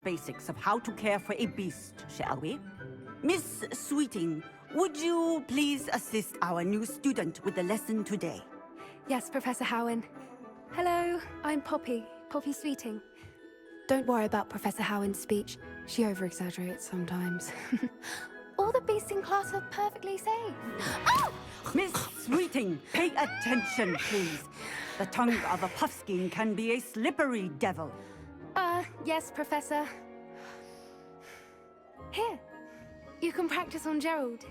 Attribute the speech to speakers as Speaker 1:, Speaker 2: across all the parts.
Speaker 1: basics of how to care for a beast, shall we? Miss Sweeting, would you please assist our new student with the lesson today?
Speaker 2: Yes, Professor Howen. Hello, I'm Poppy Sweeting. Don't worry about Professor Howen's speech. She over-exaggerates sometimes. All the beasts in class are perfectly safe. Ah!
Speaker 1: Miss Sweeting, pay attention, please. The tongue of a puffskein can be a slippery devil.
Speaker 2: Yes, Professor. Here, you can practice on Gerald.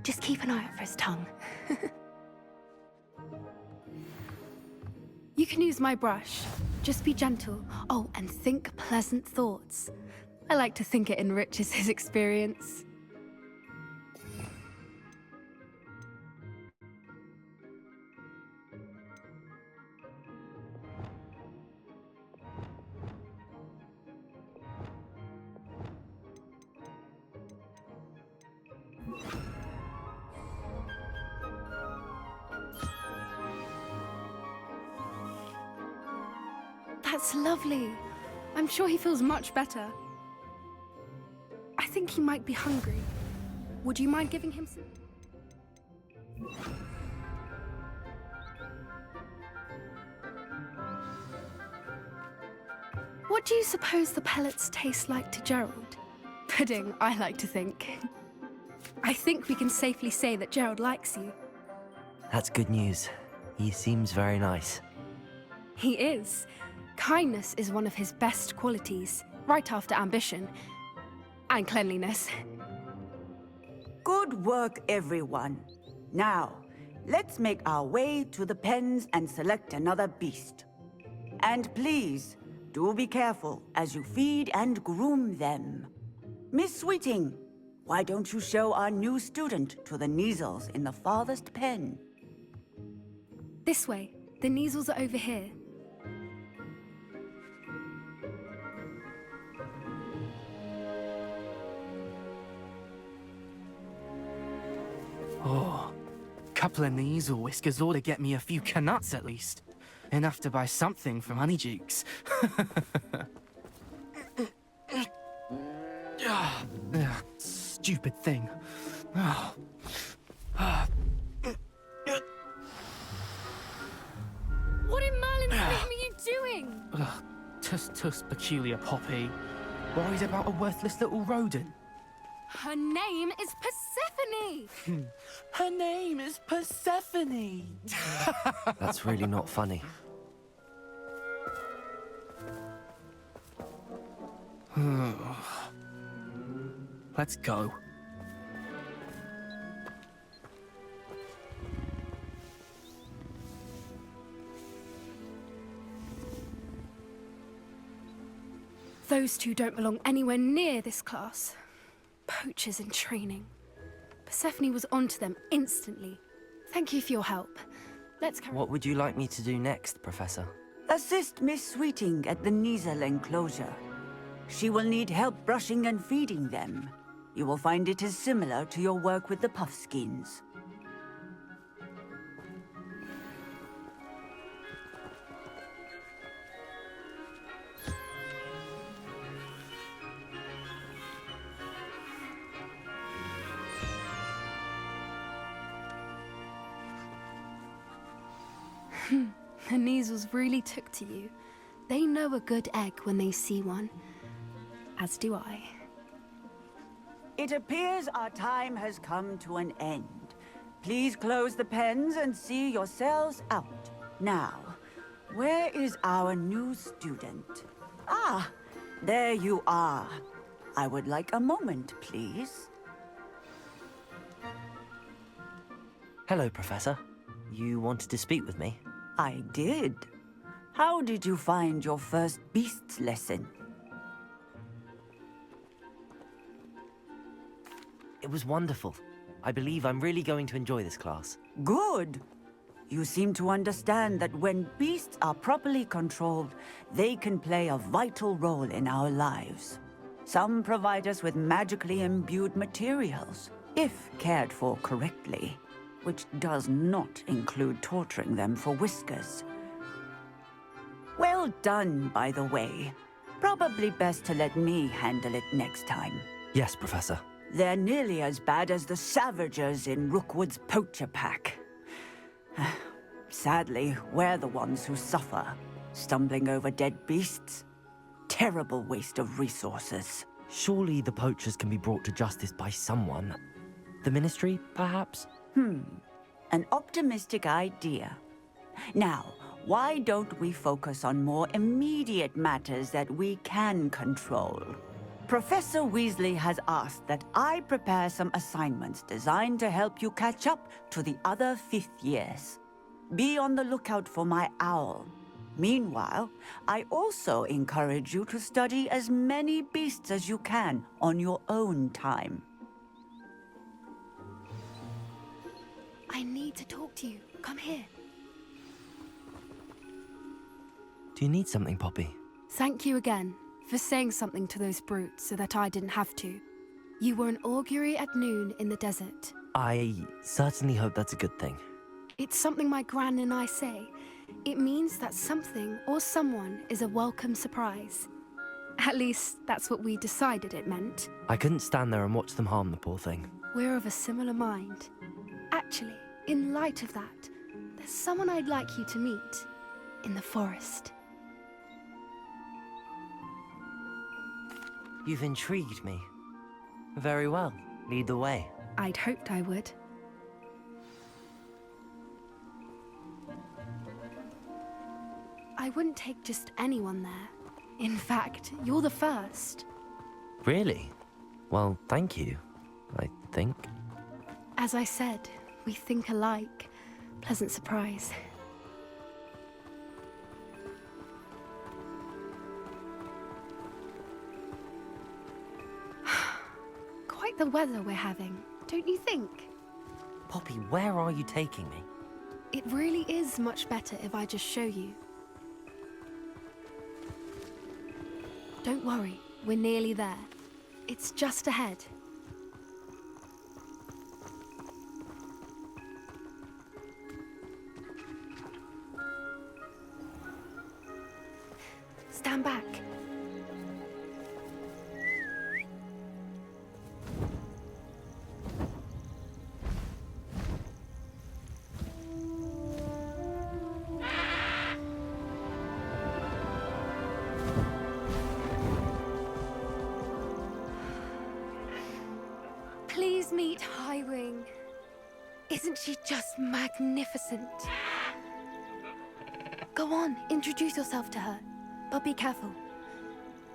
Speaker 2: Just keep an eye out for his tongue. You can use my brush. Just be gentle. Oh, and think pleasant thoughts. I like to think it enriches his experience. That's lovely. I'm sure he feels much better. I think he might be hungry. Would you mind giving him some? What do you suppose the pellets taste like to Gerald? Pudding, I like to think. I think we can safely say that Gerald likes you.
Speaker 3: That's good news. He seems very nice.
Speaker 2: He is. Kindness is one of his best qualities, right after ambition. And cleanliness.
Speaker 1: Good work, everyone. Now, let's make our way to the pens and select another beast. And please, do be careful as you feed and groom them. Miss Sweeting, why don't you show our new student to the Kneazles in the farthest pen?
Speaker 2: This way. The Kneazles are over here.
Speaker 4: Oh, couple of Kneazle whiskers ought to get me a few canuts at least. Enough to buy something from Honeydukes. Stupid thing. Oh.
Speaker 2: What in Merlin's name are you doing?
Speaker 4: Tuss, peculiar Poppy. Worried about a worthless little rodent.
Speaker 2: Her name is Persephone!
Speaker 4: Her name is Persephone!
Speaker 3: That's really not funny.
Speaker 4: Let's go.
Speaker 2: Those two don't belong anywhere near this class. Poachers in training. Persephone was onto them instantly. Thank you for your help. Let's carry on.
Speaker 3: What would you like me to do next, Professor?
Speaker 1: Assist Miss Sweeting at the Kneazle enclosure. She will need help brushing and feeding them. You will find it is similar to your work with the puffskeins.
Speaker 2: The Kneazles really took to you. They know a good egg when they see one. As do I.
Speaker 1: It appears our time has come to an end. Please close the pens and see yourselves out. Now, where is our new student? Ah, there you are. I would like a moment, please.
Speaker 3: Hello, Professor. You wanted to speak with me?
Speaker 1: I did. How did you find your first beasts lesson?
Speaker 3: It was wonderful. I believe I'm really going to enjoy this class.
Speaker 1: Good. You seem to understand that when beasts are properly controlled, they can play a vital role in our lives. Some provide us with magically imbued materials, if cared for correctly, which does not include torturing them for whiskers. Well done, by the way. Probably best to let me handle it next time.
Speaker 3: Yes, Professor.
Speaker 1: They're nearly as bad as the Savagers in Rookwood's poacher pack. Sadly, we're the ones who suffer, stumbling over dead beasts. Terrible waste of resources.
Speaker 3: Surely the poachers can be brought to justice by someone. The Ministry, perhaps?
Speaker 1: An optimistic idea. Now, why don't we focus on more immediate matters that we can control? Professor Weasley has asked that I prepare some assignments designed to help you catch up to the other fifth years. Be on the lookout for my owl. Meanwhile, I also encourage you to study as many beasts as you can on your own time.
Speaker 2: I need to talk to you. Come here.
Speaker 3: Do you need something, Poppy?
Speaker 2: Thank you again for saying something to those brutes so that I didn't have to. You were an augury at noon in the desert.
Speaker 3: I certainly hope that's a good thing.
Speaker 2: It's something my gran and I say. It means that something or someone is a welcome surprise. At least, that's what we decided it meant.
Speaker 3: I couldn't stand there and watch them harm the poor thing.
Speaker 2: We're of a similar mind. Actually, in light of that, there's someone I'd like you to meet in the forest.
Speaker 3: You've intrigued me. Very well. Lead the way.
Speaker 2: I'd hoped I would. I wouldn't take just anyone there. In fact, you're the first.
Speaker 3: Really? Well, thank you, I think.
Speaker 2: As I said, we think alike. Pleasant surprise. Quite the weather we're having, don't you think?
Speaker 3: Poppy, where are you taking me?
Speaker 2: It really is much better if I just show you. Don't worry, we're nearly there. It's just ahead. Stand back. Please meet Highwing. Isn't she just magnificent? Go on, introduce yourself to her. But be careful.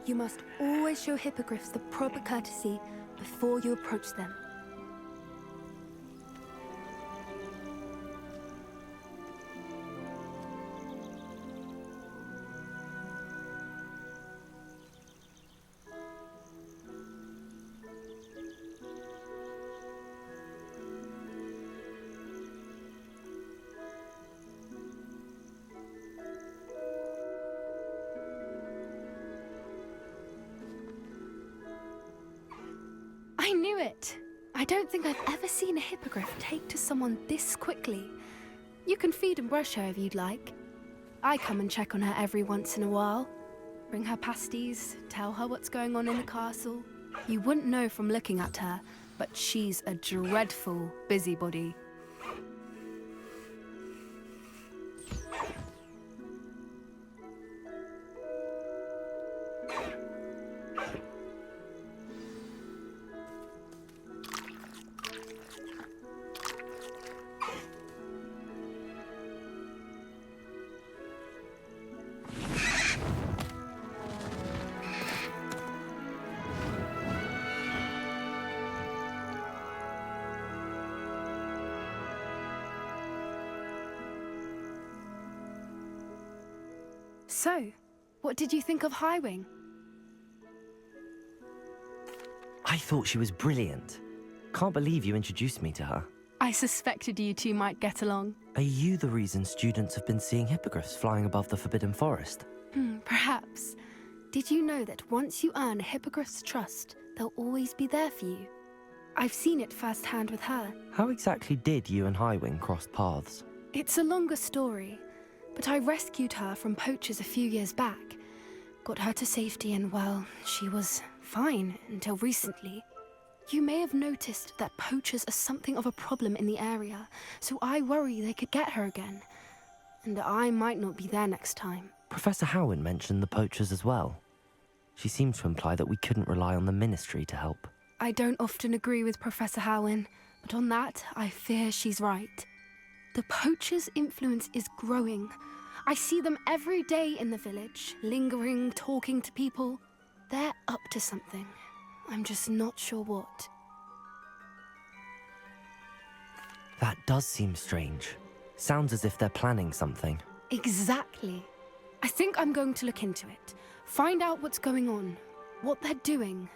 Speaker 2: You must always show hippogriffs the proper courtesy before you approach them. I knew it! I don't think I've ever seen a hippogriff take to someone this quickly. You can feed and brush her if you'd like. I come and check on her every once in a while. Bring her pasties, tell her what's going on in the castle. You wouldn't know from looking at her, but she's a dreadful busybody. So, what did you think of Highwing?
Speaker 3: I thought she was brilliant. Can't believe you introduced me to her.
Speaker 2: I suspected you two might get along.
Speaker 3: Are you the reason students have been seeing hippogriffs flying above the Forbidden Forest?
Speaker 2: Perhaps. Did you know that once you earn a hippogriff's trust, they'll always be there for you? I've seen it firsthand with her.
Speaker 3: How exactly did you and Highwing cross paths?
Speaker 2: It's a longer story, but I rescued her from poachers a few years back. got her to safety, and well, she was fine until recently. You may have noticed that poachers are something of a problem in the area, so I worry they could get her again. And I might not be there next time.
Speaker 3: Professor Howin mentioned the poachers as well. She seemed to imply that we couldn't rely on the Ministry to help.
Speaker 2: I don't often agree with Professor Howin, but on that, I fear she's right. The poachers' influence is growing. I see them every day in the village, lingering, talking to people. They're up to something. I'm just not sure what.
Speaker 3: That does seem strange. Sounds as if they're planning something.
Speaker 2: Exactly. I think I'm going to look into it. Find out what's going on, what they're doing.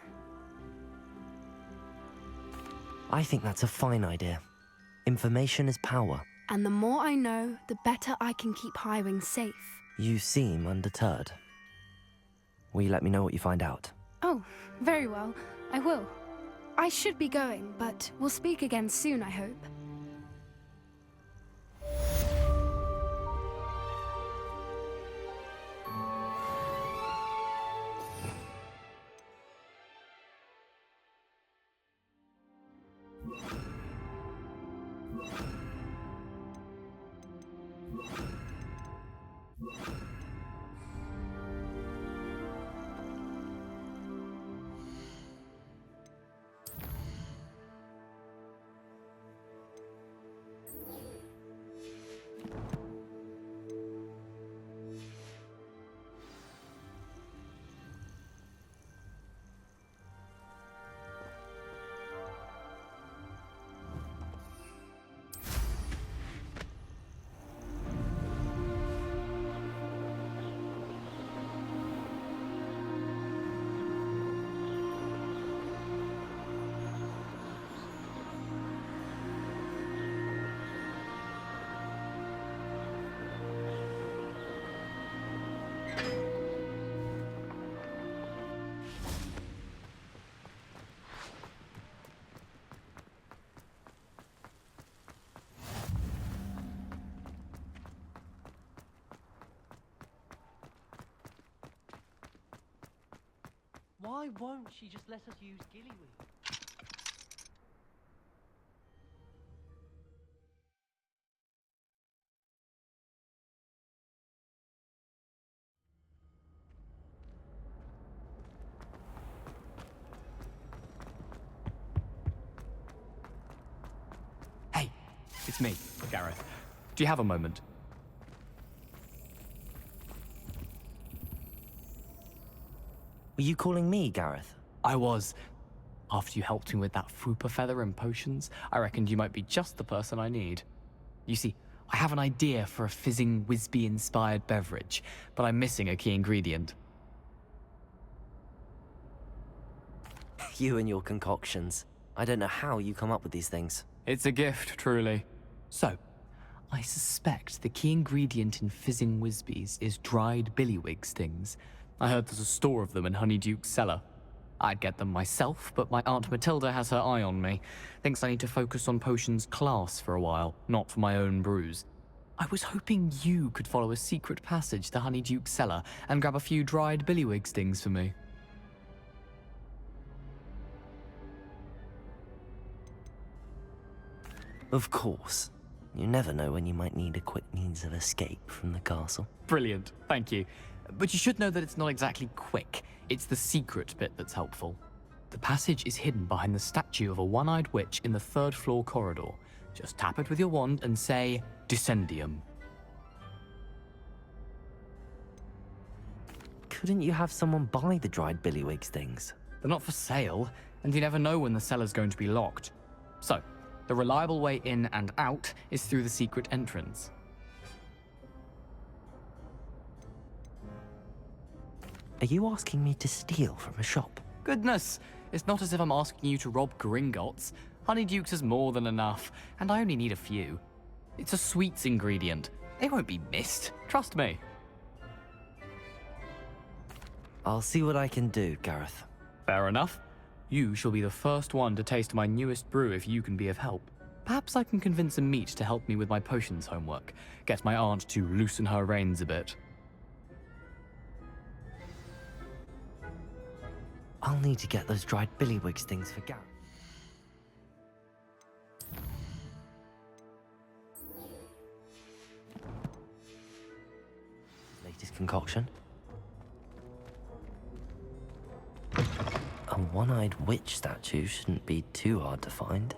Speaker 3: I think that's a fine idea. Information is power.
Speaker 2: And the more I know, the better I can keep Highwing safe.
Speaker 3: You seem undeterred. Will you let me know what you find out?
Speaker 2: Oh, very well. I will. I should be going, but we'll speak again soon, I hope.
Speaker 5: Why won't she just let us use Gillyweed?
Speaker 6: Hey, it's me, Gareth. Do you have a moment?
Speaker 3: Were you calling me, Gareth?
Speaker 6: I was. After you helped me with that Fupa feather and potions, I reckoned you might be just the person I need. You see, I have an idea for a fizzing Whizbee-inspired beverage, but I'm missing a key ingredient.
Speaker 3: You and your concoctions. I don't know how you come up with these things.
Speaker 6: It's a gift, truly. So, I suspect the key ingredient in fizzing Whizbees is dried billywig stings. I heard there's a store of them in Honeyduke's cellar. I'd get them myself, but my Aunt Matilda has her eye on me. Thinks I need to focus on potions class for a while, not for my own brews. I was hoping you could follow a secret passage to Honeyduke's cellar and grab a few dried billywig stings for me.
Speaker 3: Of course. You never know when you might need a quick means of escape from the castle.
Speaker 6: Brilliant, thank you. But you should know that it's not exactly quick. It's the secret bit that's helpful. The passage is hidden behind the statue of a one-eyed witch in the third-floor corridor. Just tap it with your wand and say, Descendium.
Speaker 3: Couldn't you have someone buy the dried billywig stings?
Speaker 6: They're not for sale, and you never know when the cellar's going to be locked. So, the reliable way in and out is through the secret entrance.
Speaker 3: Are you asking me to steal from a shop?
Speaker 6: Goodness, it's not as if I'm asking you to rob Gringotts. Honeyduke's is more than enough, and I only need a few. It's a sweets ingredient. They won't be missed, trust me.
Speaker 3: I'll see what I can do, Gareth.
Speaker 6: Fair enough. You shall be the first one to taste my newest brew if you can be of help. Perhaps I can convince a meat to help me with my potions homework. Get my aunt to loosen her reins a bit.
Speaker 3: I'll need to get those dried billywigs things for Gareth. Latest concoction. A one-eyed witch statue shouldn't be too hard to find.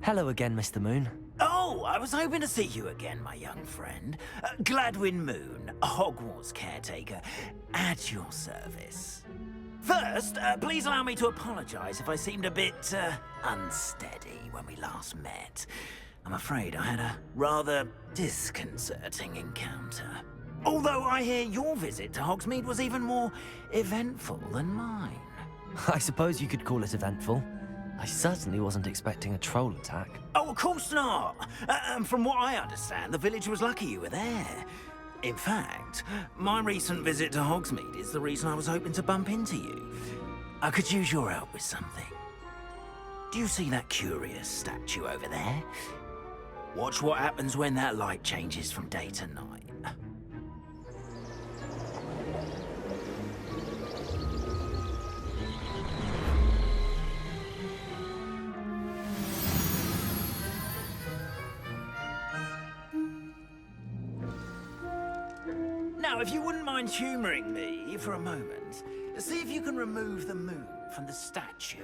Speaker 3: Hello again, Mr. Moon.
Speaker 7: Oh, I was hoping to see you again, my young friend. Gladwin Moon, Hogwarts caretaker, at your service. First, please allow me to apologize if I seemed a bit, unsteady when we last met. I'm afraid I had a rather disconcerting encounter. Although I hear your visit to Hogsmeade was even more eventful than mine.
Speaker 3: I suppose you could call it eventful. I certainly wasn't expecting a troll attack.
Speaker 7: Oh, of course not. From what I understand, the village was lucky you were there. In fact, my recent visit to Hogsmeade is the reason I was hoping to bump into you. I could use your help with something. Do you see that curious statue over there? Watch what happens when that light changes from day to night. Now, if you wouldn't mind humouring me for a moment, see if you can remove the moon from the statue.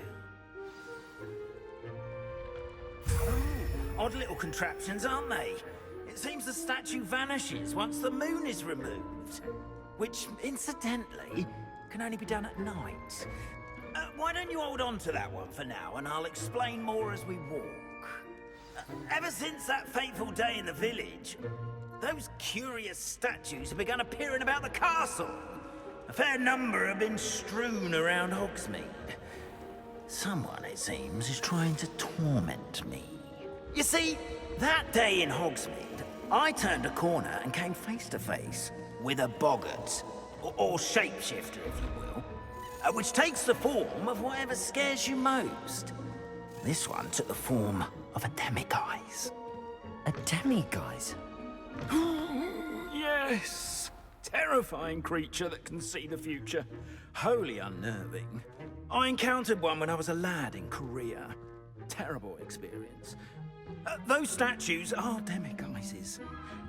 Speaker 7: Oh, odd little contraptions, aren't they? It seems the statue vanishes once the moon is removed. Which, incidentally, can only be done at night. Why don't you hold on to that one for now, and I'll explain more as we walk. Ever since that fateful day in the village, those curious statues have begun appearing about the castle. A fair number have been strewn around Hogsmeade. Someone, it seems, is trying to torment me. You see, that day in Hogsmeade, I turned a corner and came face to face with a boggart, or shapeshifter, if you will, which takes the form of whatever scares you most. This one took the form of a demiguise.
Speaker 3: A demiguise?
Speaker 7: Yes! Terrifying creature that can see the future. Wholly unnerving. I encountered one when I was a lad in Korea. Terrible experience. Those statues are demiguises.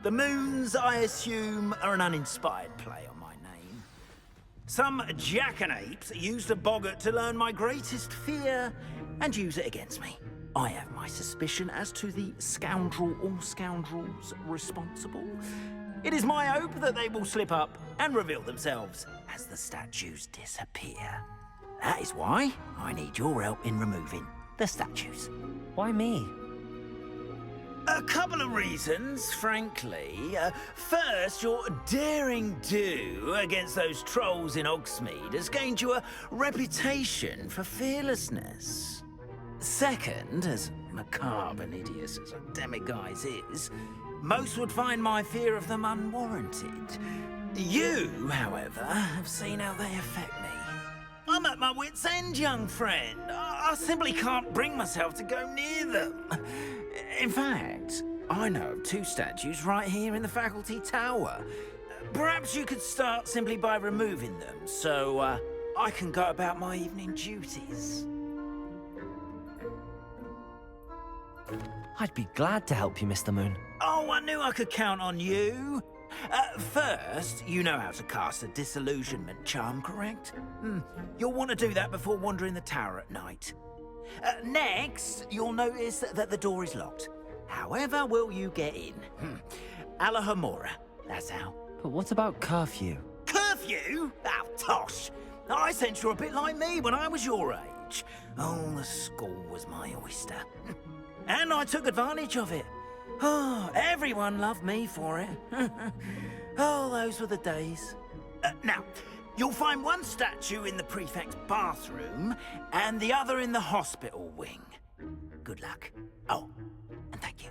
Speaker 7: The moons, I assume, are an uninspired play on my name. Some jackanapes used a boggart to learn my greatest fear and use it against me. I have my suspicion as to the scoundrel or scoundrels responsible. It is my hope that they will slip up and reveal themselves as the statues disappear. That is why I need your help in removing the statues.
Speaker 3: Why me?
Speaker 7: A couple of reasons, frankly. First, your daring do against those trolls in Hogsmeade has gained you a reputation for fearlessness. Second, as macabre and hideous as a demiguise is, most would find my fear of them unwarranted. You, however, have seen how they affect me. I'm at my wit's end, young friend. I simply can't bring myself to go near them. In fact, I know of two statues right here in the faculty tower. Perhaps you could start simply by removing them, so I can go about my evening duties.
Speaker 3: I'd be glad to help you, Mr. Moon.
Speaker 7: Oh, I knew I could count on you. First, you know how to cast a disillusionment charm, correct? You'll want to do that before wandering the tower at night. Next, you'll notice that the door is locked. However will you get in? Alahamora, that's how.
Speaker 3: But what about curfew?
Speaker 7: Curfew? Oh, tosh. I sense you're a bit like me when I was your age. Oh, the school was my oyster. And I took advantage of it. Oh, everyone loved me for it. Oh, those were the days. Now, you'll find one statue in the prefect's bathroom and the other in the hospital wing. Good luck. Oh, and thank you.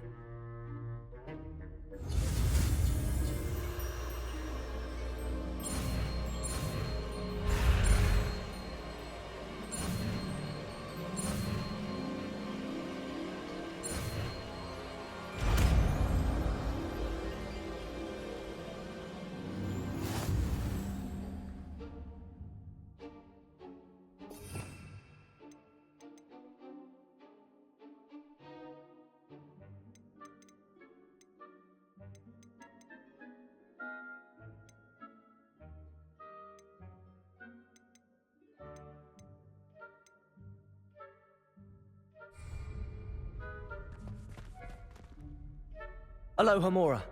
Speaker 3: Aloha Mora.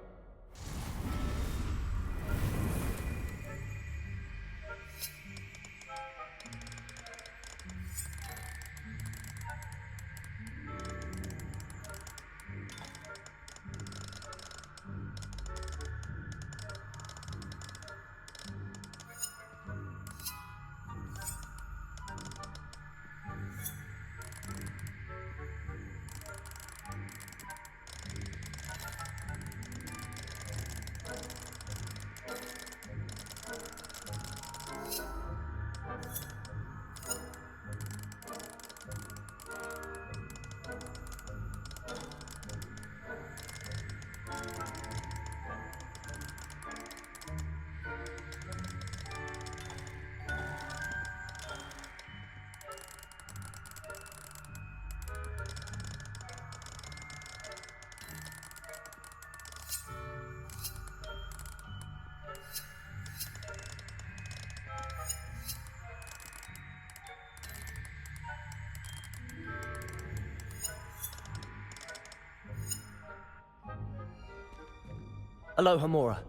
Speaker 3: Aloha Mora.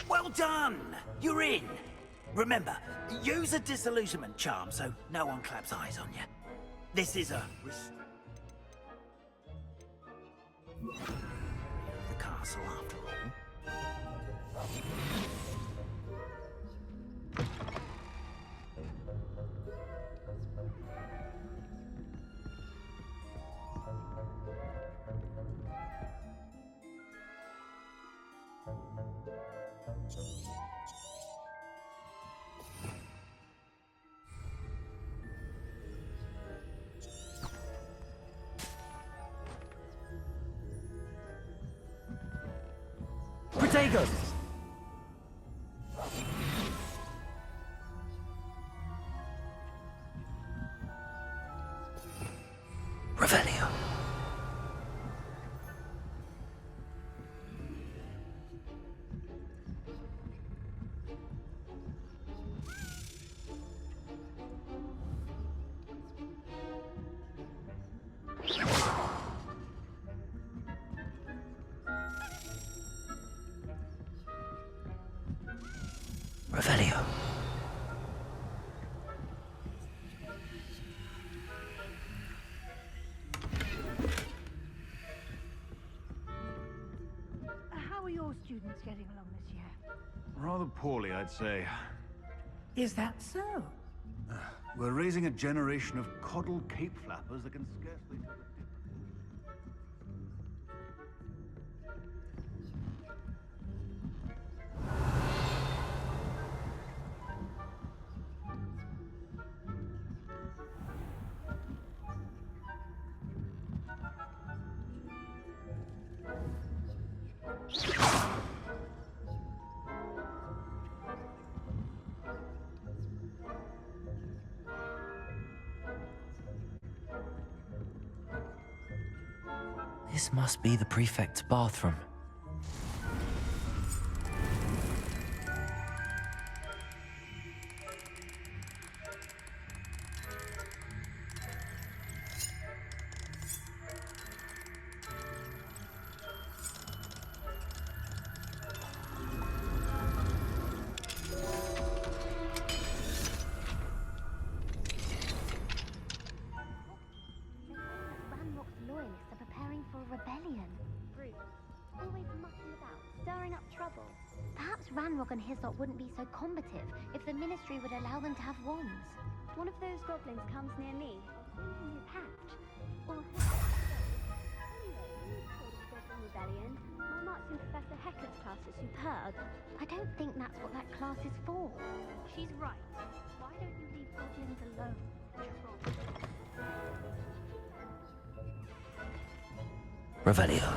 Speaker 7: Well done! You're in! Remember, use a disillusionment charm so no one claps eyes on you. This is a... the castle after all.
Speaker 3: Protego!
Speaker 7: Revelio. Revelio.
Speaker 8: How are your students getting along this year?
Speaker 9: Rather poorly, I'd say.
Speaker 7: Is that so?
Speaker 9: We're raising a generation of coddle cape flappers that can scarcely tell the difference.
Speaker 3: This must be the prefect's bathroom.
Speaker 10: Ranrock's loyalists are preparing for a rebellion. Brutes, always mucking about, stirring up trouble. Perhaps Ranrock and his lot wouldn't be so combative if the Ministry would allow them to have wands.
Speaker 8: One of those goblins comes near me. Thinking his hatch. Or rebellion. My marching Professor Hecker's class is superb.
Speaker 10: I don't think that's what that class is for.
Speaker 8: She's right. Why don't you leave goblins alone, Troll?
Speaker 7: Revelio.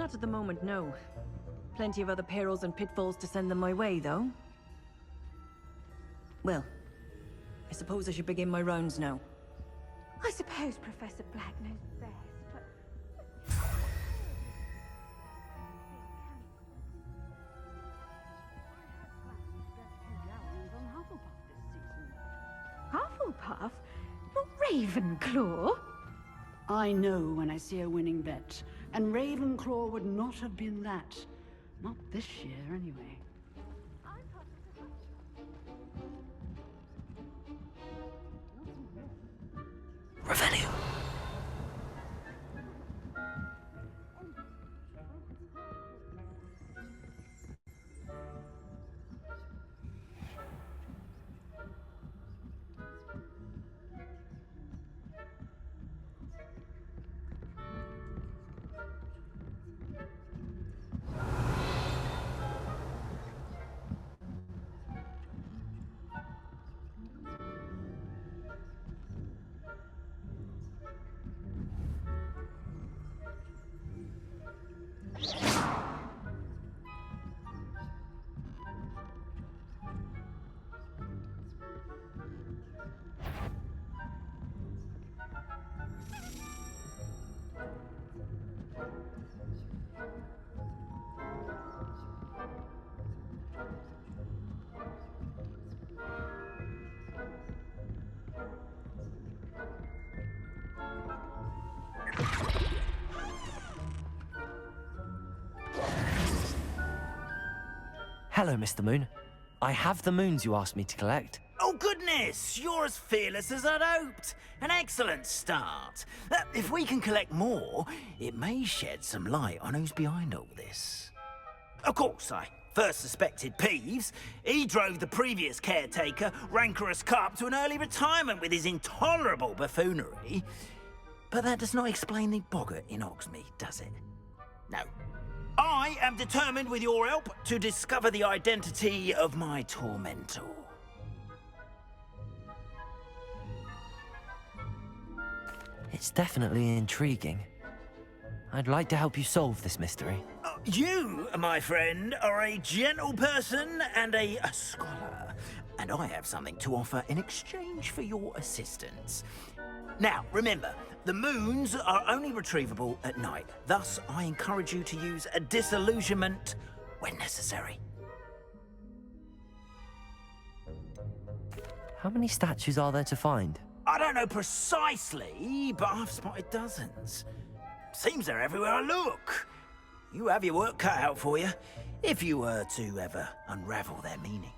Speaker 11: Not at the moment, no. Plenty of other perils and pitfalls to send them my way, though. Well, I suppose I should begin my rounds now.
Speaker 8: I suppose Professor Black knows best, but... Hufflepuff? Not Ravenclaw?
Speaker 12: I know when I see a winning bet, and Ravenclaw would not have been that. Not this year, anyway.
Speaker 3: Revelio. Hello, Mr. Moon. I have the moons you asked me to collect.
Speaker 7: Oh, goodness! You're as fearless as I'd hoped. An excellent start. If we can collect more, it may shed some light on who's behind all this. Of course, I first suspected Peeves. He drove the previous caretaker, Rancorous Carp, to an early retirement with his intolerable buffoonery. But that does not explain the boggart in Hogsmeade, does it? No. I am determined, with your help, to discover the identity of my tormentor.
Speaker 3: It's definitely intriguing. I'd like to help you solve this mystery.
Speaker 7: You, my friend, are a gentle person and a scholar, and I have something to offer in exchange for your assistance. Now, remember, the moons are only retrievable at night. Thus, I encourage you to use a disillusionment when necessary.
Speaker 3: How many statues are there to find?
Speaker 7: I don't know precisely, but I've spotted dozens. Seems they're everywhere I look. You have your work cut out for you, if you were to ever unravel their meaning.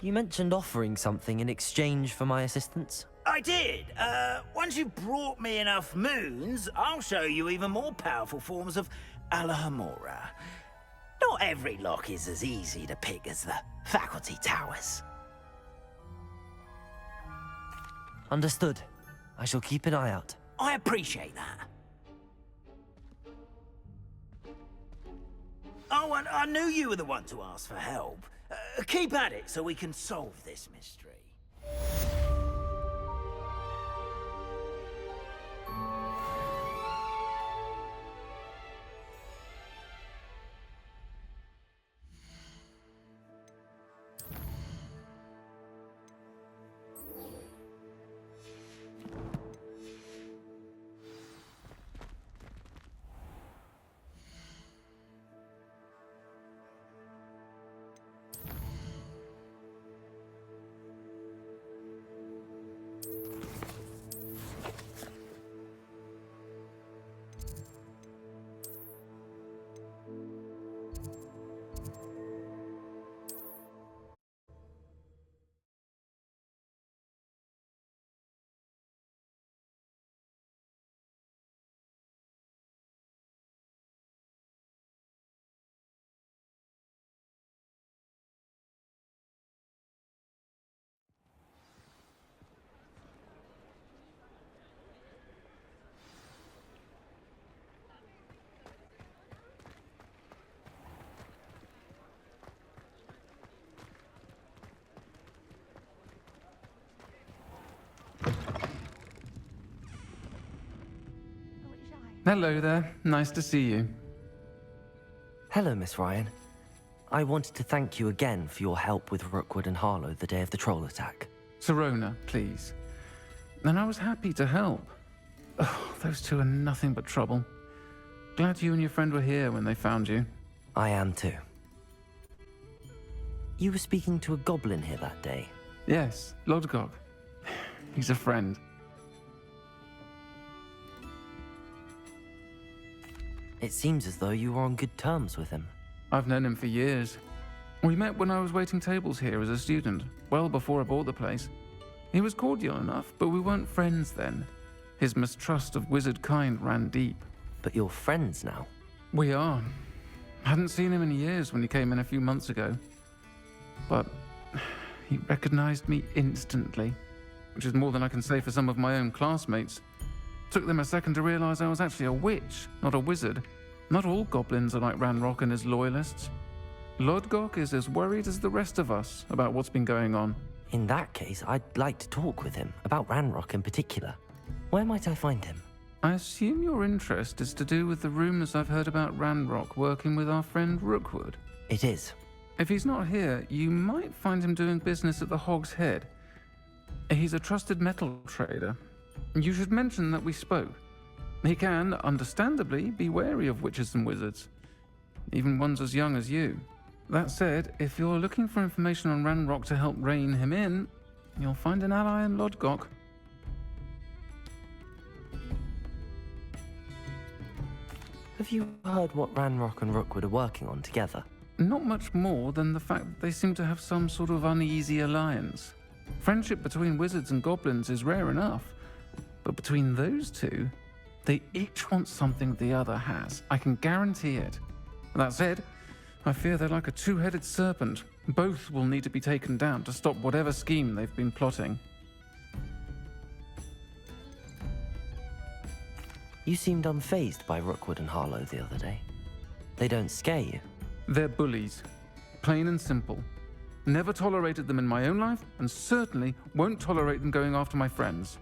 Speaker 3: You mentioned offering something in exchange for my assistance?
Speaker 7: I did. Once you've brought me enough moons, I'll show you even more powerful forms of Alohomora. Not every lock is as easy to pick as the faculty towers.
Speaker 3: Understood. I shall keep an eye out.
Speaker 7: I appreciate that. Oh, and I knew you were the one to ask for help. Keep at it so we can solve this mystery.
Speaker 13: Hello there. Nice to see you.
Speaker 3: Hello, Miss Ryan. I wanted to thank you again for your help with Rookwood and Harlow the day of the troll attack.
Speaker 13: Sirona, please. And I was happy to help. Oh, those two are nothing but trouble. Glad you and your friend were here when they found you.
Speaker 3: I am too. You were speaking to a goblin here that day.
Speaker 13: Yes, Lodgok. He's a friend.
Speaker 3: It seems as though you were on good terms with him.
Speaker 13: I've known him for years. We met when I was waiting tables here as a student, well before I bought the place. He was cordial enough, but we weren't friends then. His mistrust of wizard kind ran deep.
Speaker 3: But you're friends now?
Speaker 13: We are. Hadn't seen him in years when he came in a few months ago. But he recognized me instantly, which is more than I can say for some of my own classmates. Took them a second to realize I was actually a witch, not a wizard. Not all goblins are like Ranrock and his loyalists. Lodgok is as worried as the rest of us about what's been going on.
Speaker 3: In that case, I'd like to talk with him, about Ranrock in particular. Where might I find him?
Speaker 13: I assume your interest is to do with the rumors I've heard about Ranrock working with our friend Rookwood.
Speaker 3: It is.
Speaker 13: If he's not here, you might find him doing business at the Hog's Head. He's a trusted metal trader. You should mention that we spoke. He can, understandably, be wary of witches and wizards, even ones as young as you. That said, if you're looking for information on Ranrock to help rein him in, you'll find an ally in Lodgok.
Speaker 3: Have you heard what Ranrock and Rookwood are working on together?
Speaker 13: Not much more than the fact that they seem to have some sort of uneasy alliance. Friendship between wizards and goblins is rare enough, but between those two, they each want something the other has. I can guarantee it. That said, I fear they're like a two-headed serpent. Both will need to be taken down to stop whatever scheme they've been plotting.
Speaker 3: You seemed unfazed by Rookwood and Harlow the other day. They don't scare you?
Speaker 13: They're bullies. Plain and simple. Never tolerated them in my own life, and certainly won't tolerate them going after my friends.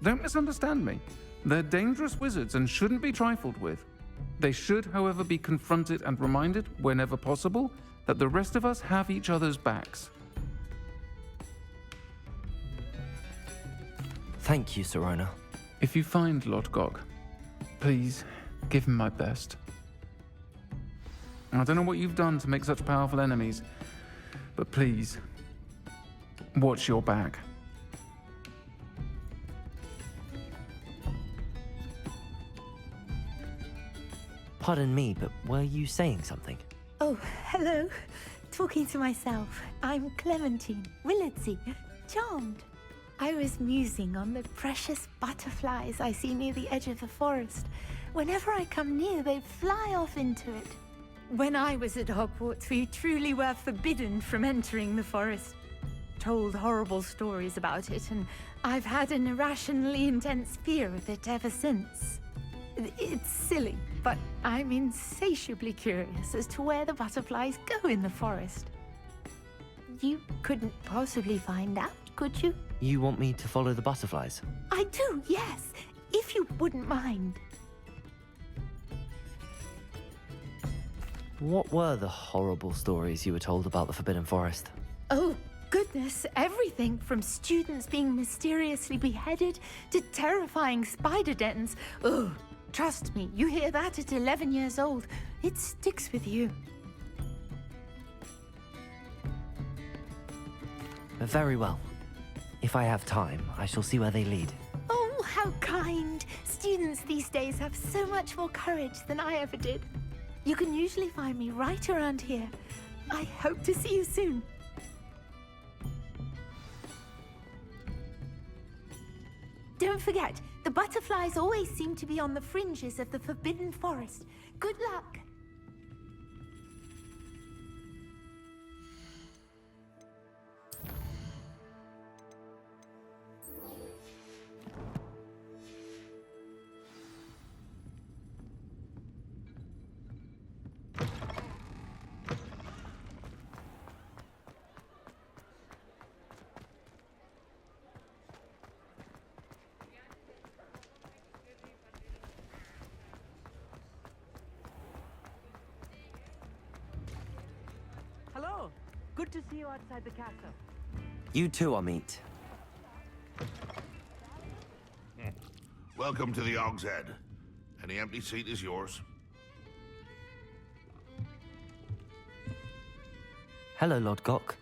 Speaker 13: Don't misunderstand me. They're dangerous wizards and shouldn't be trifled with. They should, however, be confronted and reminded, whenever possible, that the rest of us have each other's backs.
Speaker 3: Thank you, Sirona.
Speaker 13: If you find Lodgok, please give him my best. I don't know what you've done to make such powerful enemies, but please, watch your back.
Speaker 3: Pardon me, but were you saying something?
Speaker 14: Oh, hello. Talking to myself. I'm Clementine, Willardsey, charmed. I was musing on the precious butterflies I see near the edge of the forest. Whenever I come near, they fly off into it. When I was at Hogwarts, we truly were forbidden from entering the forest. Told horrible stories about it, and I've had an irrationally intense fear of it ever since. It's silly, but I'm insatiably curious as to where the butterflies go in the forest. You couldn't possibly find out, could you?
Speaker 3: You want me to follow the butterflies?
Speaker 14: I do, yes, if you wouldn't mind.
Speaker 3: What were the horrible stories you were told about the Forbidden Forest?
Speaker 14: Oh, goodness, everything from students being mysteriously beheaded to terrifying spider dens. Ugh, trust me, you hear that at 11 years old, it sticks with you.
Speaker 3: Very well. If I have time, I shall see where they lead.
Speaker 14: Oh, how kind. Students these days have so much more courage than I ever did. You can usually find me right around here. I hope to see you soon. Don't forget, the butterflies always seem to be on the fringes of the Forbidden Forest. Good luck.
Speaker 5: Good to see you outside the castle.
Speaker 3: You too, Amit.
Speaker 15: Welcome to the Og's Head. Any empty seat is yours.
Speaker 3: Hello, Lord Gok.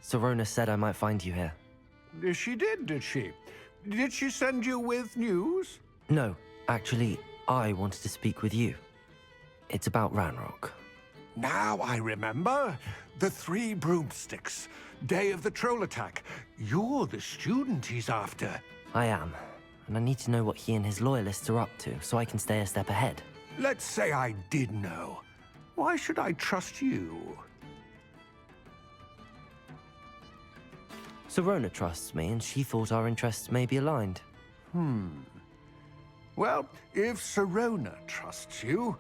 Speaker 3: Serona said I might find you here.
Speaker 16: She did she? Did she send you with news?
Speaker 3: No, actually, I wanted to speak with you. It's about Ranrock.
Speaker 16: Now I remember. The 3 broomsticks. Day of the troll attack. You're the student he's after.
Speaker 3: I am, and I need to know what he and his loyalists are up to so I can stay a step ahead.
Speaker 16: Let's say I did know. Why should I trust you?
Speaker 3: Serona trusts me, and she thought our interests may be aligned.
Speaker 16: Well, if Serona trusts you,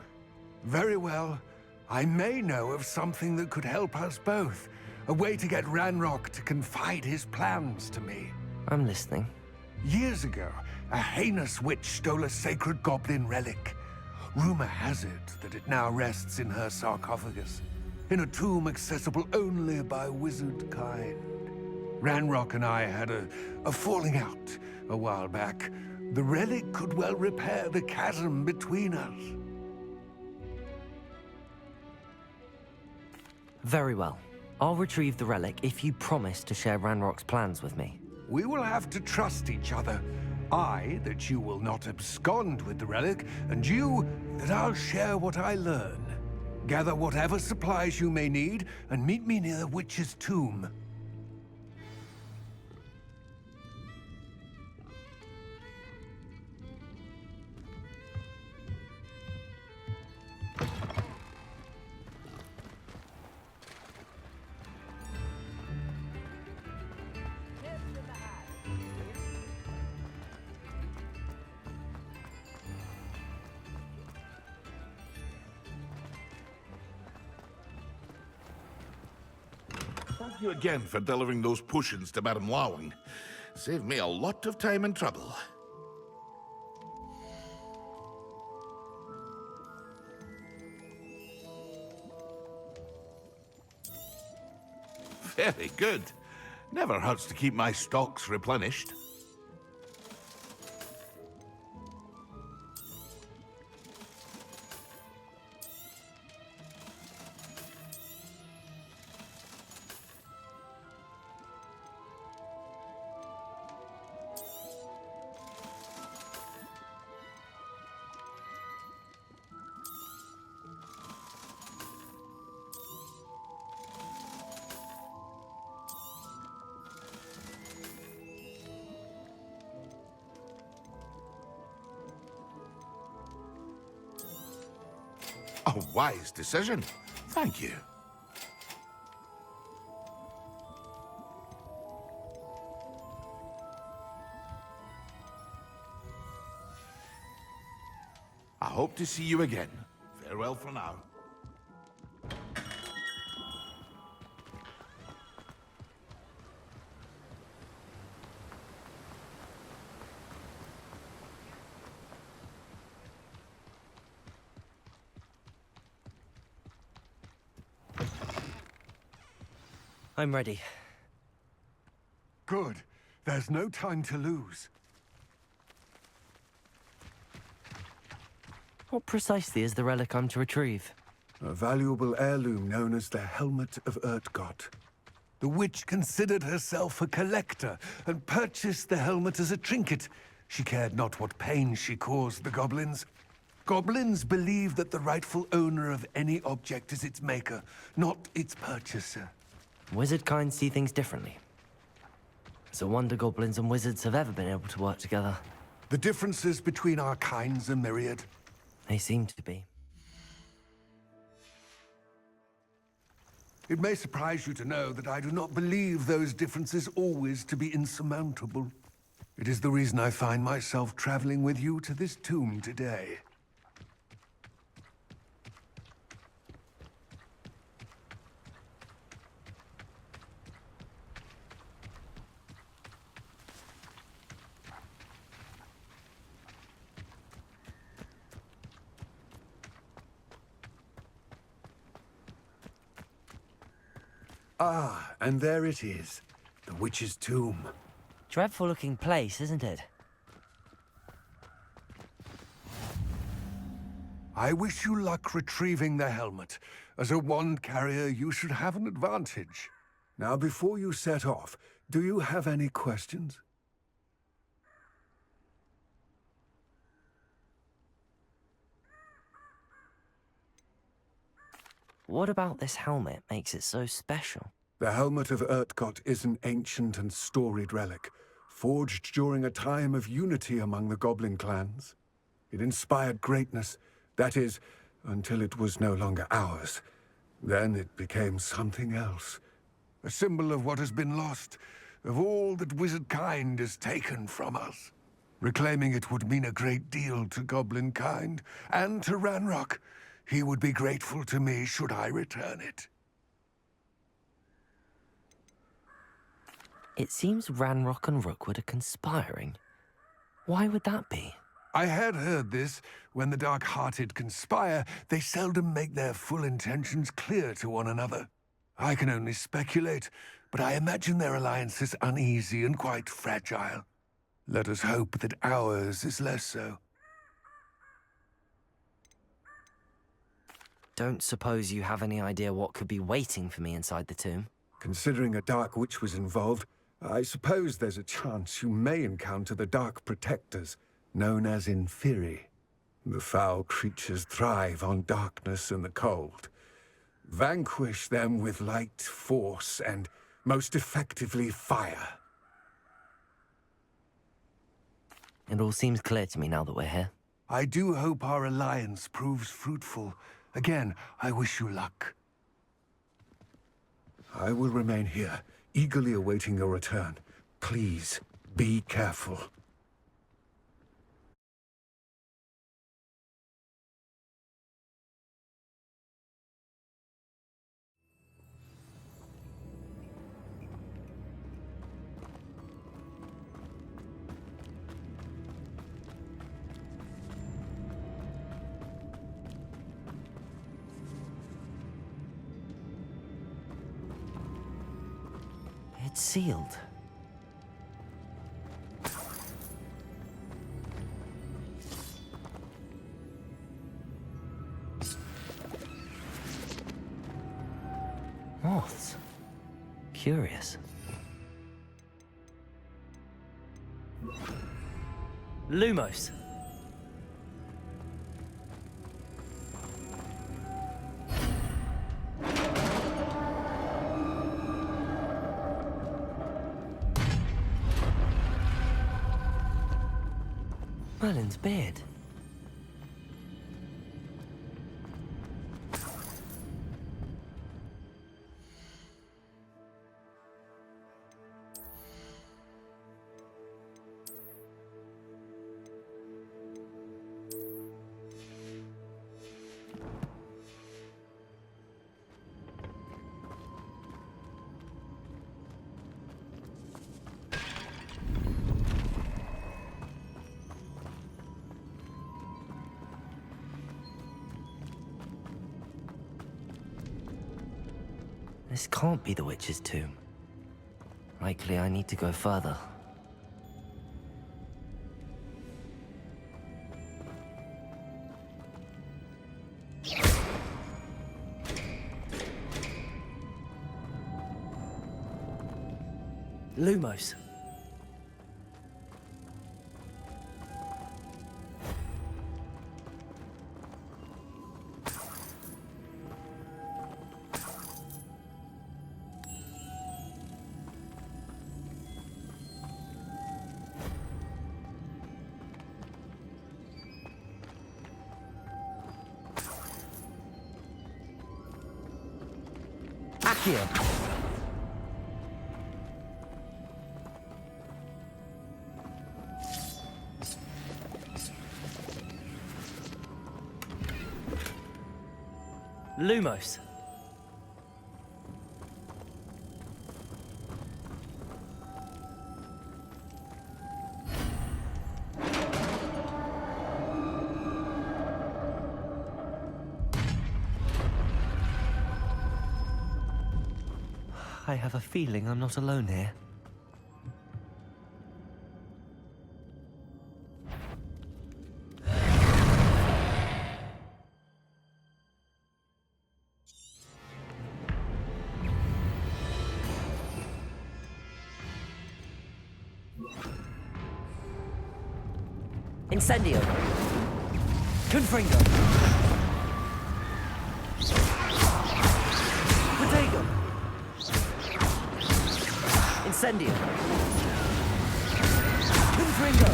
Speaker 16: very well. I may know of something that could help us both. A way to get Ranrock to confide his plans to me.
Speaker 3: I'm listening.
Speaker 16: Years ago, a heinous witch stole a sacred goblin relic. Rumor has it that it now rests in her sarcophagus, in a tomb accessible only by wizard kind. Ranrock and I had a falling out a while back. The relic could well repair the chasm between us.
Speaker 3: Very well. I'll retrieve the relic if you promise to share Ranrock's plans with me.
Speaker 16: We will have to trust each other. I, that you will not abscond with the relic, and you, that I'll share what I learn. Gather whatever supplies you may need, and meet me near the witch's tomb.
Speaker 15: Thank you again for delivering those potions to Madame Lawing. Saved me a lot of time and trouble. Very good. Never hurts to keep my stocks replenished. A wise decision. Thank you. I hope to see you again. Farewell for now.
Speaker 3: I'm ready.
Speaker 16: Good. There's no time to lose.
Speaker 3: What precisely is the relic I'm to retrieve?
Speaker 16: A valuable heirloom known as the Helmet of Urtgott. The witch considered herself a collector and purchased the helmet as a trinket. She cared not what pain she caused the goblins. Goblins believe that the rightful owner of any object is its maker, not its purchaser.
Speaker 3: Wizard kind see things differently. It's a wonder goblins and wizards have ever been able to work together.
Speaker 16: The differences between our kinds are myriad.
Speaker 3: They seem to be.
Speaker 16: It may surprise you to know that I do not believe those differences always to be insurmountable. It is the reason I find myself traveling with you to this tomb today. Ah, and there it is. The witch's tomb.
Speaker 3: Dreadful looking place, isn't it?
Speaker 16: I wish you luck retrieving the helmet. As a wand carrier, you should have an advantage. Now, before you set off, do you have any questions?
Speaker 3: What about this helmet makes it so special?
Speaker 16: The helmet of Urtkot is an ancient and storied relic, forged during a time of unity among the goblin clans. It inspired greatness, that is, until it was no longer ours. Then it became something else. A symbol of what has been lost, of all that wizard kind is taken from us. Reclaiming it would mean a great deal to goblin kind, and to Ranrock. He would be grateful to me should I return it.
Speaker 3: It seems Ranrock and Rookwood are conspiring. Why would that be?
Speaker 16: I had heard this. When the dark-hearted conspire, they seldom make their full intentions clear to one another. I can only speculate, but I imagine their alliance is uneasy and quite fragile. Let us hope that ours is less so.
Speaker 3: Don't suppose you have any idea what could be waiting for me inside the tomb?
Speaker 16: Considering a Dark Witch was involved, I suppose there's a chance you may encounter the Dark Protectors, known as Inferi. The foul creatures thrive on darkness and the cold. Vanquish them with light, force, and most effectively fire.
Speaker 3: It all seems clear to me now that we're here.
Speaker 16: I do hope our alliance proves fruitful. Again, I wish you luck. I will remain here, eagerly awaiting your return. Please, be careful.
Speaker 3: It's sealed. Moths. Curious. Lumos. Merlin's beard. This can't be the witch's tomb. Likely I need to go further. Lumos. Accio. Lumos. I have a feeling I'm not alone here.
Speaker 17: Incendio. Confringo. Protego. Incendio. Confringo.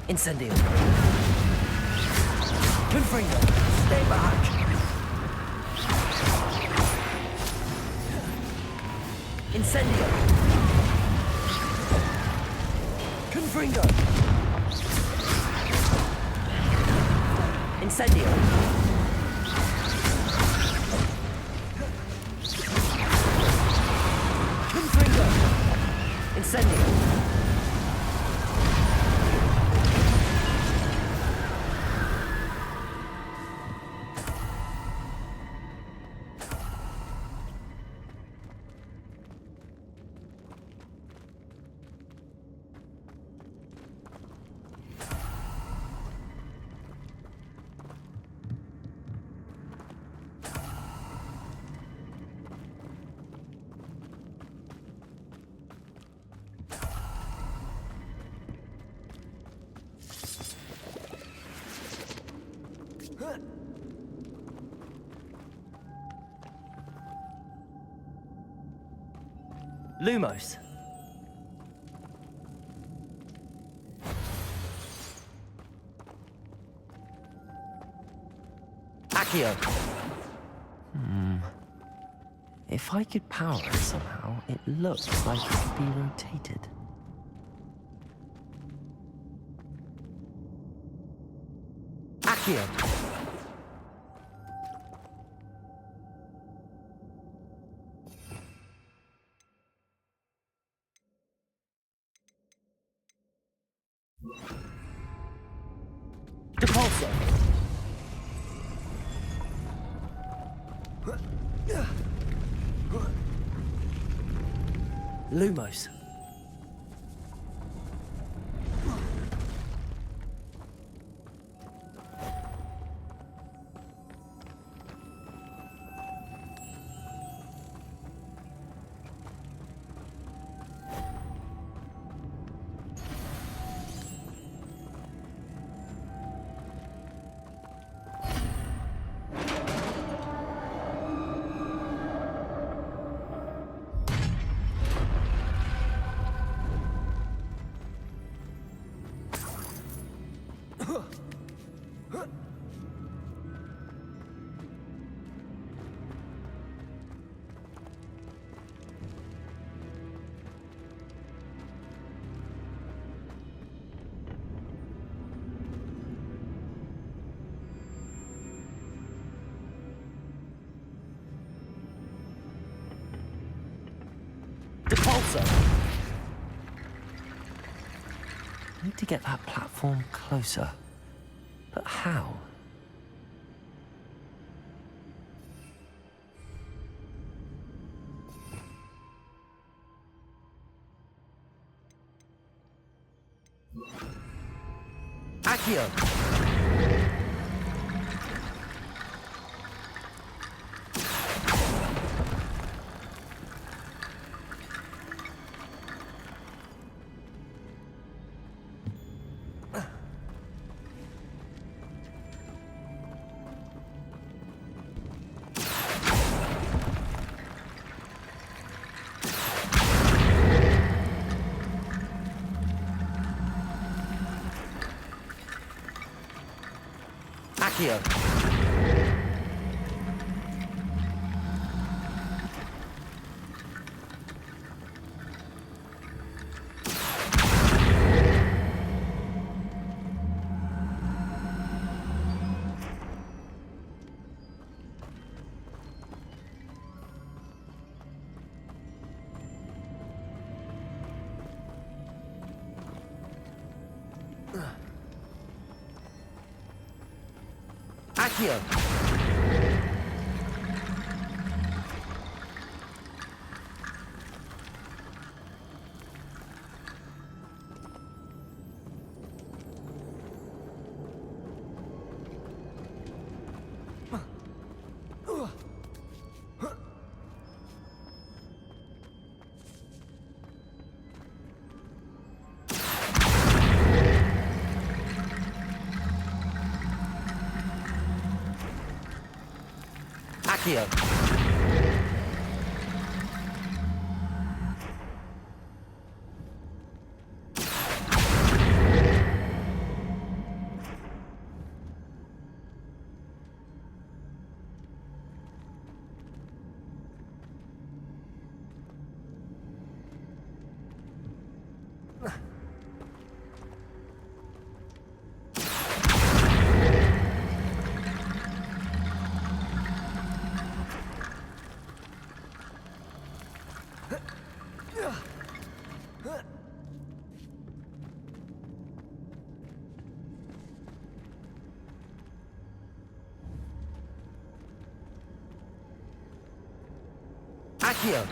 Speaker 17: Incendio. Confringo. Stay back. Incendio. Confringo. Incendio. Confringo. Incendio. Lumos. Accio.
Speaker 3: If I could power it somehow, it looks like it could be rotated.
Speaker 17: Accio. Depulso. Lumos. Depulso.
Speaker 3: Need to get that platform closer. But how?
Speaker 17: Accio. Accio. Accio! Accio! Accio!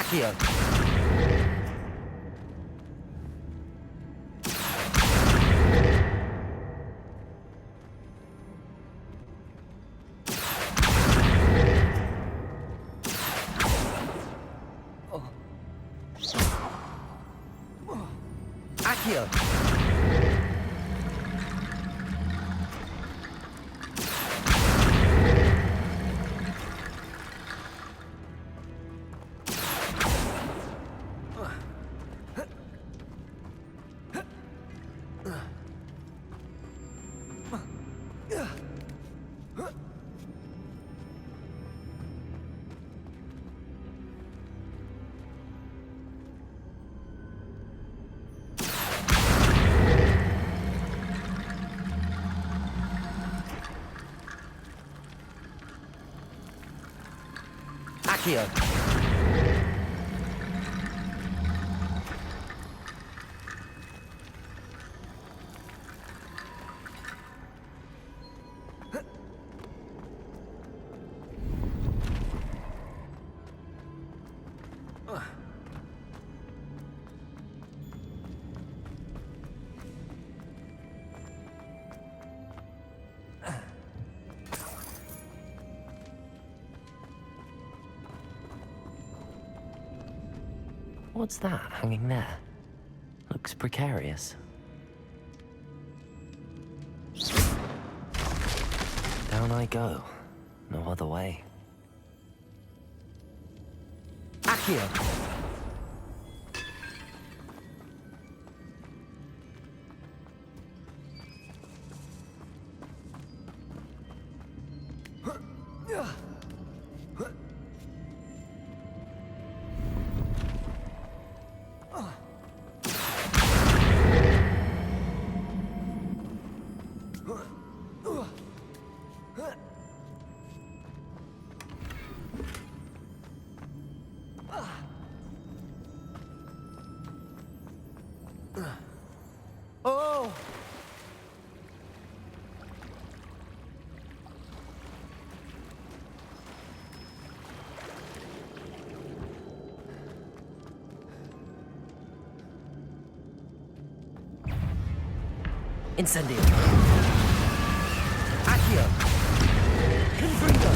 Speaker 17: Accio! Accio! Accio! What's that hanging there? Looks precarious. Down I go. No other way. Accio! Oh! Incendio! Accio! Confringo!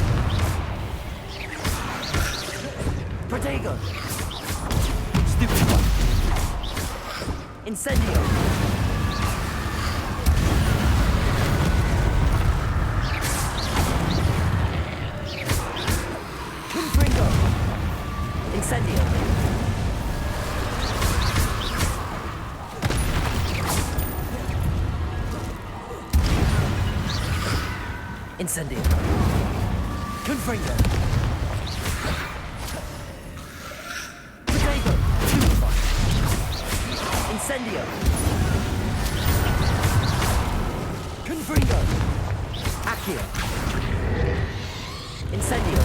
Speaker 17: Protego! Stupid one! Incendio!
Speaker 3: Incendio. Confringo. Potato. Purify. Incendio. Confringo. Accio. Incendio.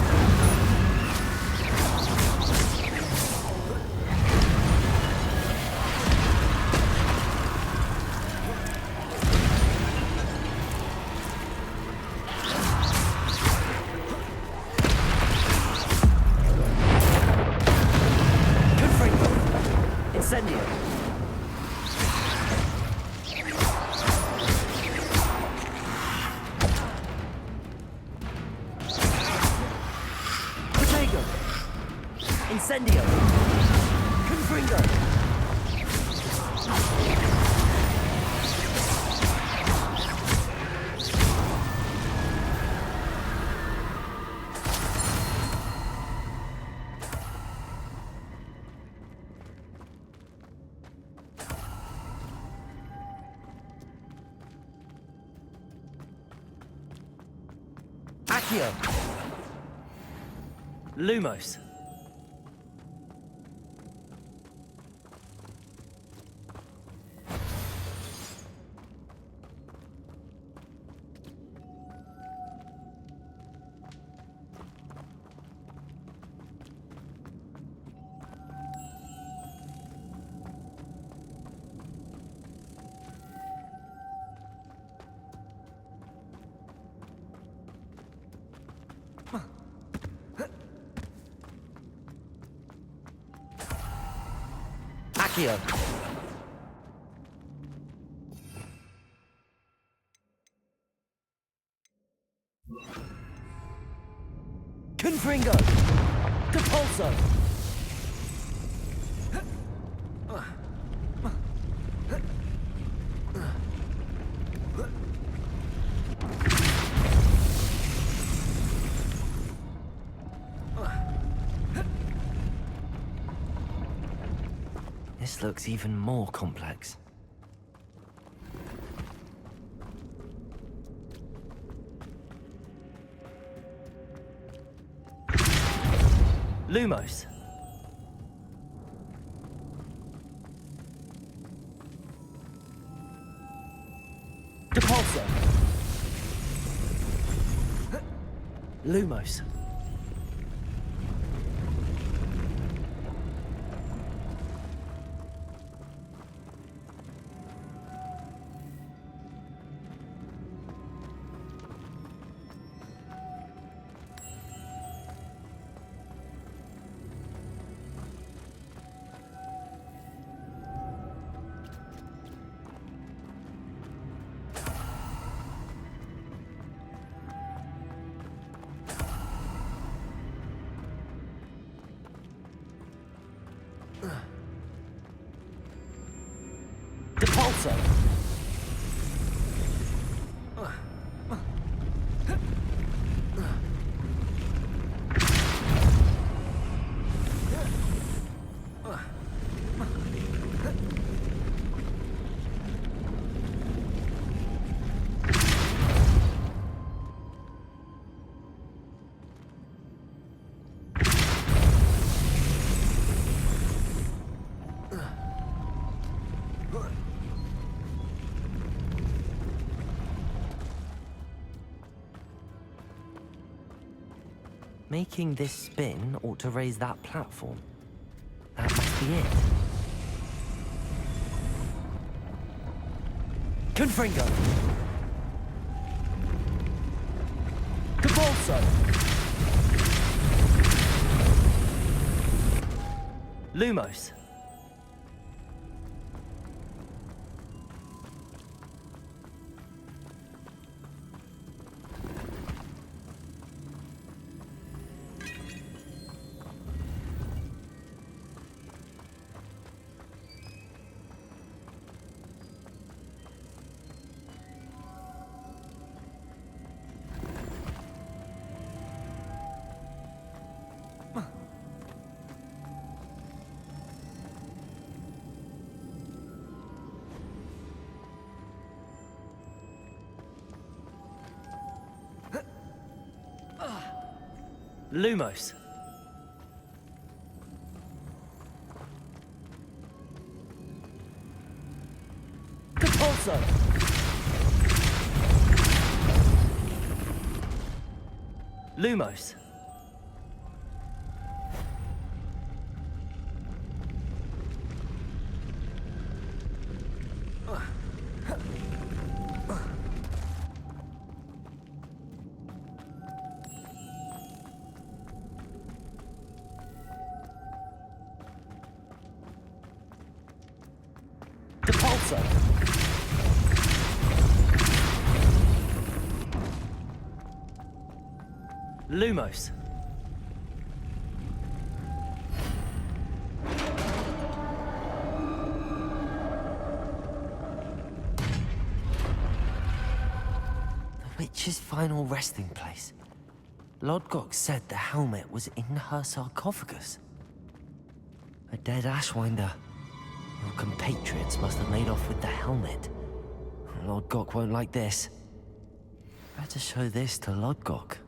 Speaker 3: Incendio. Protego. Incendio. Confringo. Accio. Lumos. Accio. Confringo. Capulso. This looks even more complex. Lumos. Depulso. Lumos. Depulso. Making this spin ought to raise that platform. That must be it. Confringo. Capulso. Lumos. Lumos. Capulso. Lumos. Depulso. Lumos. The witch's final resting place. Lodgok said the helmet was in her sarcophagus. A dead Ashwinder. Your compatriots must have made off with the helmet. Lodgok won't like this. Better show this to Lodgok.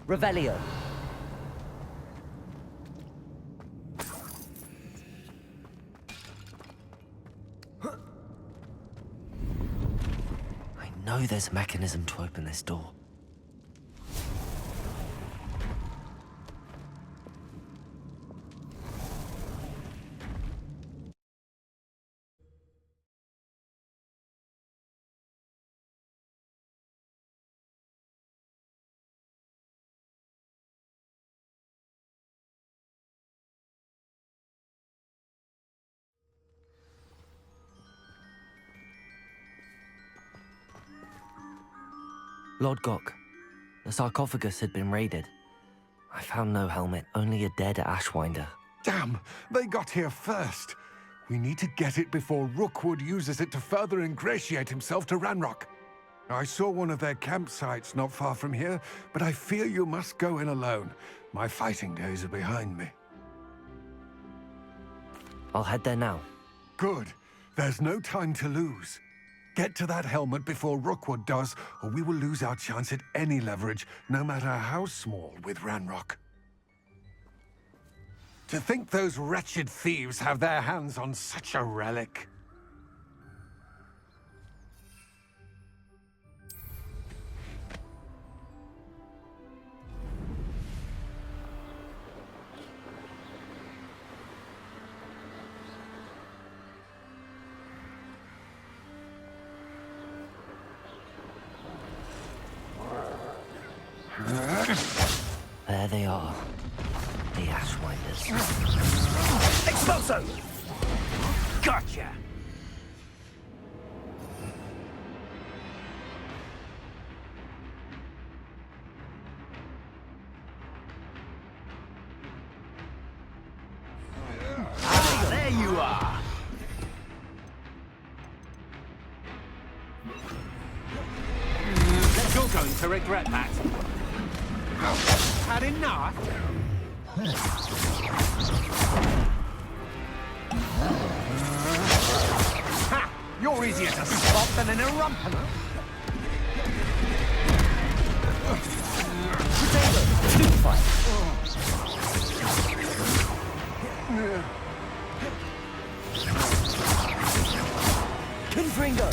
Speaker 3: Revelio. I know there's a mechanism to open this door. Lodgok, the sarcophagus had been raided. I found no helmet, only a dead Ashwinder.
Speaker 16: Damn! They got here first. We need to get it before Rookwood uses it to further ingratiate himself to Ranrock. I saw one of their campsites not far from here, but I fear you must go in alone. My fighting days are behind me.
Speaker 3: I'll head there now.
Speaker 16: Good. There's no time to lose. Get to that helmet before Rookwood does, or we will lose our chance at any leverage, no matter how small, with Ranrock. To think those wretched thieves have their hands on such a relic.
Speaker 3: There they are. The Ashwinders.
Speaker 7: Expulso! Gotcha! Ah, there you are!
Speaker 4: You're going to regret that. Had enough? Ha! You're easier to spot than an irrumpener.
Speaker 3: Potato! Stupefy! Confringo!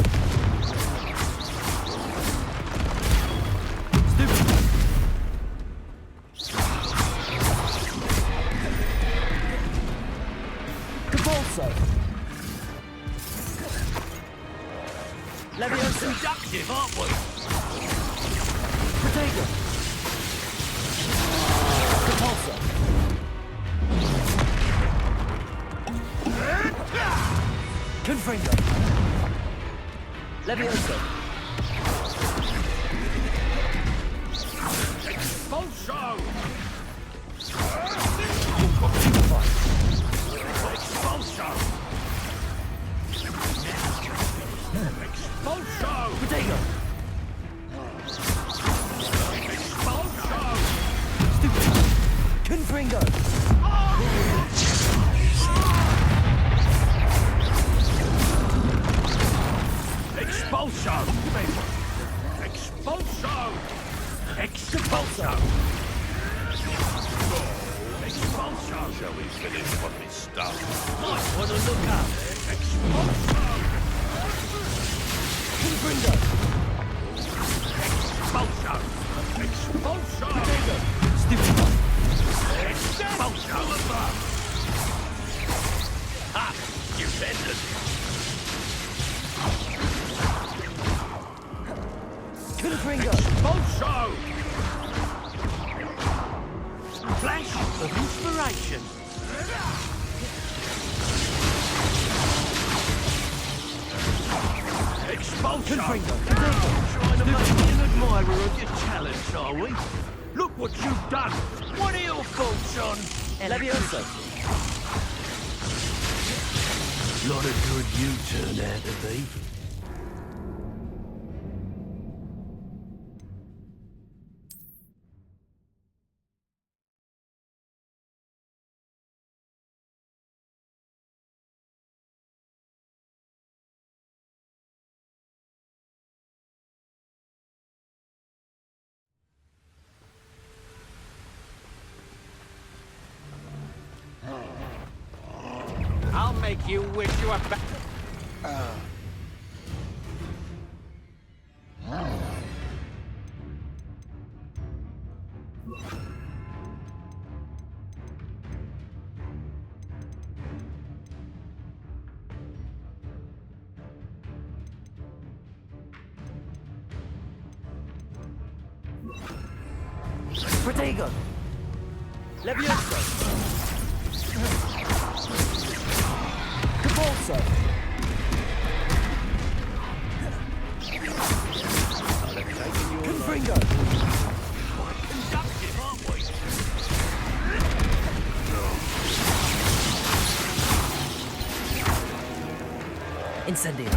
Speaker 3: Capulso! Leviosa!
Speaker 7: Seductive, aren't we?
Speaker 3: Potato! Capulso! Confringo! Leviosa!
Speaker 7: Expulso! Expulso! Expulso!
Speaker 3: Potato!
Speaker 7: Expulso!
Speaker 3: Stupid! Confringo!
Speaker 7: Expulso! Expulso! Expulso! Expulso!
Speaker 15: Shall we finish what we started?
Speaker 7: Might want to look up. Expulso! Confringo! Expulso! Expulso! Stupid! Expulso! Ah! Defended! Confringo! Expulso! Flash of inspiration! Expulsion! Trying to make me an admirer of your talents, are we? Look what you've done! What are your thoughts on... Levioso? Lot of good you turned out to be. I'll make you wish you were back. Protego! Levioso! Cabolso! Confringo! Quite conductive, aren't we? Incendio!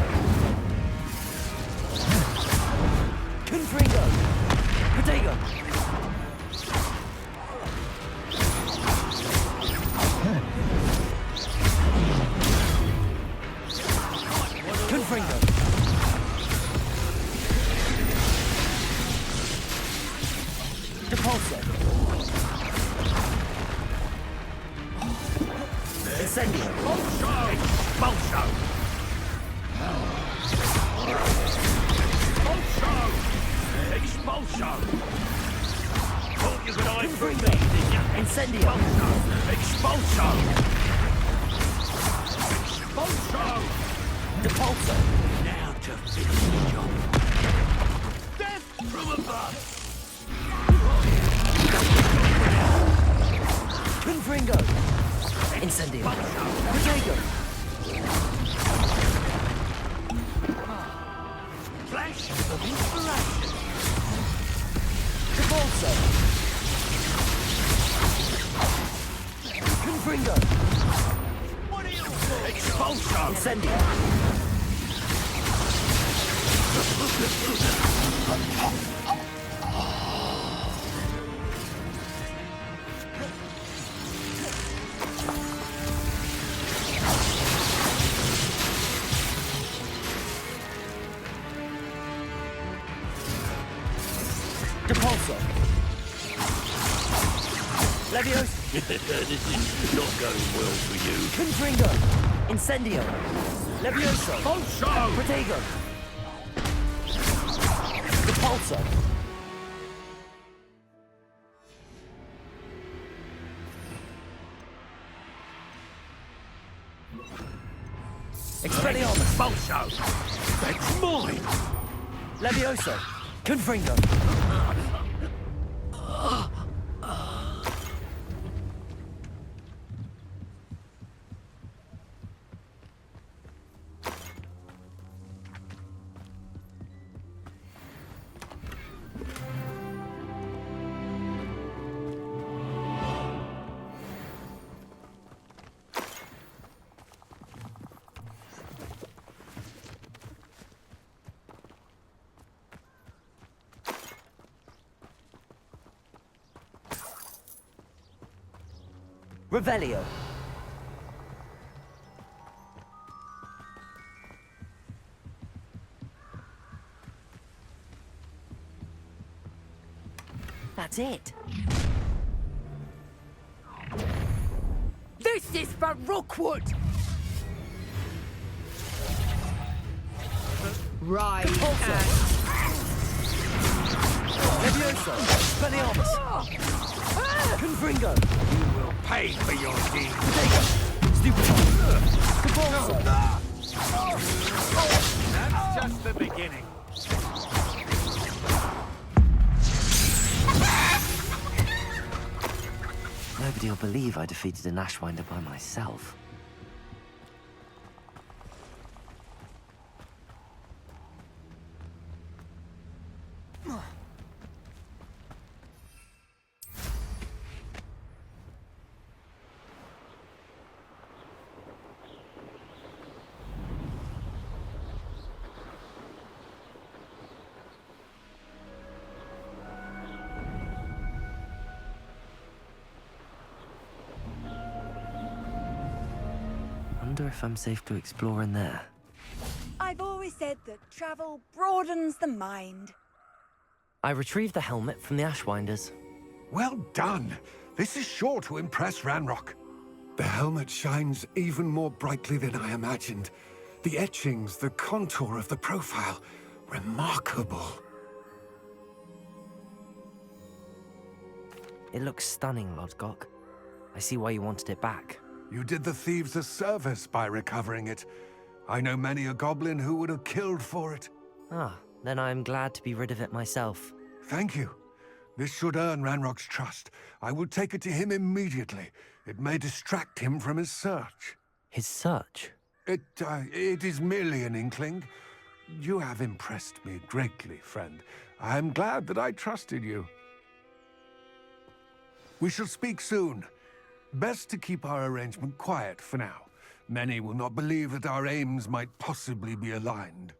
Speaker 7: Confringo! Protego! Confringo! Depulso! Incendio! Expulso! Expulso! Expulso! Expulso! Thought you could hide from me, did you? Incendio! Expulso! Expulso! Depulso! Now to finish the job. Death from above! Confringo! Incendio! Protego! Flash of inspiration! Depulso! Confringo! What are you for? Expulso! Incendio! Depulso! Levioso! This is not going well for you. Confringo! Incendio! Levioso! Expulso! Protego! Depulso! Expelliarmus! Expulso! That's mine! Levioso! Confringo! Revelio.
Speaker 3: That's it.
Speaker 18: This is for Rookwood! Right.
Speaker 3: Levioso! Expelliarmus! Confringo!
Speaker 16: You will pay for your deed.
Speaker 3: Stupid! Cabalzo!
Speaker 16: That's just the beginning.
Speaker 3: Nobody'll believe I defeated an Ashwinder by myself. Wonder if I'm safe to explore in there.
Speaker 19: I've always said that travel broadens the mind.
Speaker 3: I retrieved the helmet from the Ashwinders.
Speaker 16: Well done. This is sure to impress Ranrock. The helmet shines even more brightly than I imagined. The etchings, the contour of the profile, remarkable.
Speaker 3: It looks stunning, Lodgok. I see why you wanted it back.
Speaker 16: You did the thieves a service by recovering it. I know many a goblin who would have killed for it.
Speaker 3: Ah, then I'm glad to be rid of it myself.
Speaker 16: Thank you. This should earn Ranrock's trust. I will take it to him immediately. It may distract him from his search.
Speaker 3: His search?
Speaker 16: It is merely an inkling. You have impressed me greatly, friend. I am glad that I trusted you. We shall speak soon. Best to keep our arrangement quiet for now. Many will not believe that our aims might possibly be aligned.